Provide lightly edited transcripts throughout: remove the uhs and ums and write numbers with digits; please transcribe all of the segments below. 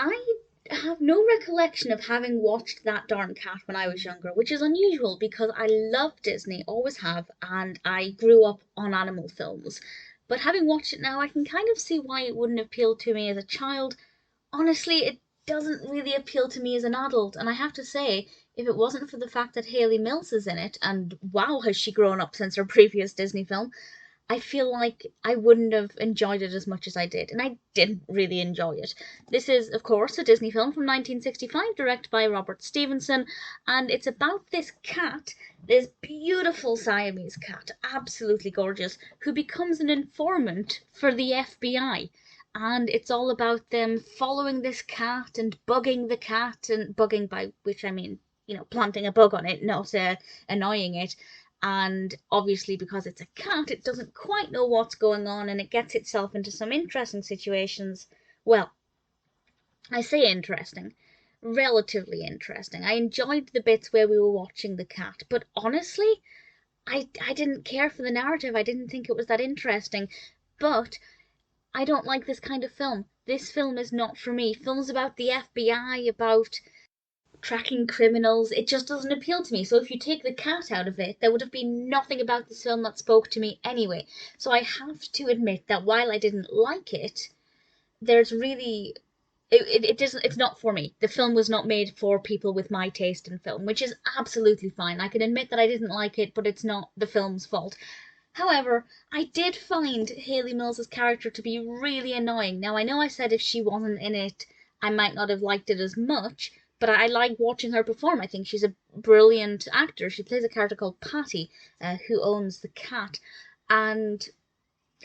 I have no recollection of having watched that darn cat when I was younger, which is unusual because I love Disney, always have, and I grew up on animal films. But having watched it now, I can kind of see why it wouldn't appeal to me as a child. Honestly, it doesn't really appeal to me as an adult, and I have to say, if it wasn't for the fact that Hayley Mills is in it, and wow, has she grown up since her previous Disney film, I feel like I wouldn't have enjoyed it as much as I did, and I didn't really enjoy it. This is, of course, a Disney film from 1965, directed by Robert Stevenson, and it's about this cat, this beautiful Siamese cat, absolutely gorgeous, who becomes an informant for the FBI. And it's all about them following this cat and bugging the cat, and bugging by which I mean, planting a bug on it, not annoying it. And obviously, because it's a cat, it doesn't quite know what's going on and it gets itself into some interesting situations. Well, I say interesting, relatively interesting. I enjoyed the bits where we were watching the cat, but honestly, I didn't care for the narrative. I didn't think it was that interesting. But I don't like this kind of film. This film is not for me. Films about the FBI, about tracking criminals, it just doesn't appeal to me. So if you take the cat out of it, there would have been nothing about this film that spoke to me anyway. So I have to admit that while I didn't like it, there's really it doesn't, it's not for me. The film was not made for people with my taste in film, which is absolutely fine. I can admit that I didn't like it, but it's not the film's fault. However, I did find Hayley Mills's character to be really annoying. Now, I know I said if she wasn't in it, I might not have liked it as much, but I like watching her perform. I think she's a brilliant actor. She plays a character called Patti, who owns the cat, and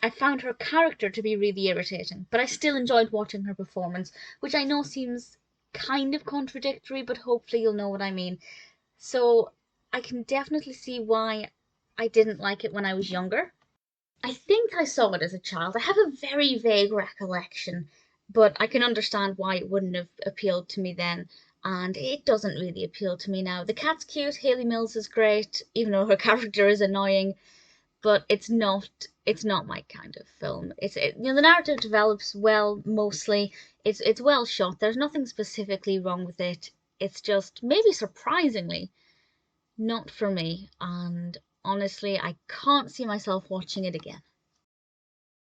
I found her character to be really irritating, but I still enjoyed watching her performance, which I know seems kind of contradictory, but hopefully you'll know what I mean. So I can definitely see why I didn't like it when I was younger. I think I saw it as a child. I have a very vague recollection, but I can understand why it wouldn't have appealed to me then, and it doesn't really appeal to me now. The cat's cute, Hayley Mills is great, even though her character is annoying, but it's not my kind of film. The narrative develops well mostly. It's well shot. There's nothing specifically wrong with it. It's just maybe surprisingly not for me, and honestly, I can't see myself watching it again.